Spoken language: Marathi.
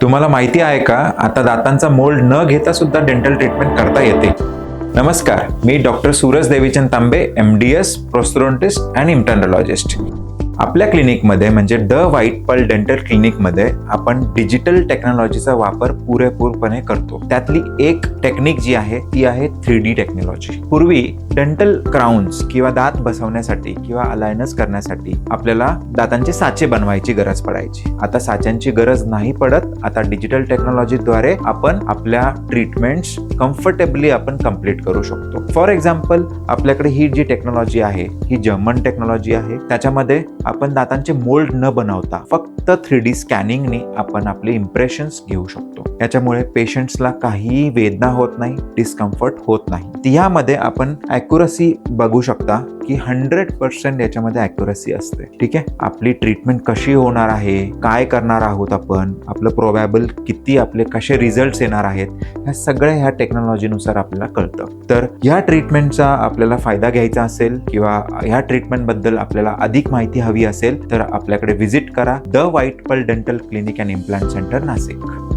तुम्हाला माहिती आहे का, आता दातांचा मोल्ड न घेता सुद्धा डेंटल ट्रीटमेंट करता येते. नमस्कार, मी डॉक्टर सूरज देवीचंद तांबे, MDS, प्रोस्थोडॉन्टिस्ट आणि इम्प्लांटॉलॉजिस्ट. आपल्या क्लिनिकमध्ये म्हणजे द व्हाईट पर्ल डेंटल क्लिनिकमध्ये आपण डिजिटल टेक्नॉलॉजीचा वापर पुरेपूरपणे करतो. त्यातली एक टेक्निक जी आहे ती आहे 3D टेक्नॉलॉजी. पूर्वी डेंटल क्राउन्स किंवा दात बसवण्यासाठी किंवा अलायनस करण्यासाठी आपल्याला दातांचे साचे बनवायची गरज पडायची. आता साच्यांची गरज नाही पडत. आता डिजिटल टेक्नॉलॉजीद्वारे आपण आपल्या ट्रीटमेंट्स कम्फर्टेबली आपण कंप्लीट करू शकतो. फॉर एक्झाम्पल, आपल्याकडे ही जी टेक्नॉलॉजी आहे ही जर्मन टेक्नॉलॉजी आहे. त्याच्यामध्ये आपण दातांचे मोल्ड न बनवता फक्त 3D स्कॅनिंगने आपण आपले इम्प्रेशन्स घेऊ शकतो. याच्यामुळे पेशंट्सला काहीही वेदना होत नाही, डिस्कम्फर्ट होत नाही. यामध्ये आपण ॲक्युरसी बघू शकता की 100% याच्यामध्ये ॲक्युरसी असते. ठीक आहे, आपली ट्रीटमेंट कशी होणार आहे, काय करणार आहोत आपण, आपलं प्रोबॅबल किती, आपले कसे रिझल्ट्स येणार आहेत, ह्या सगळ्या ह्या टेक्नॉलॉजीनुसार आपल्याला कळतं. तर ह्या ट्रीटमेंटचा आपल्याला फायदा घ्यायचा असेल किंवा ह्या ट्रीटमेंटबद्दल आपल्याला अधिक माहिती हवी असेल तर आपल्याकडे व्हिजिट करा the white pearl dental clinic and implant centre, Nashik.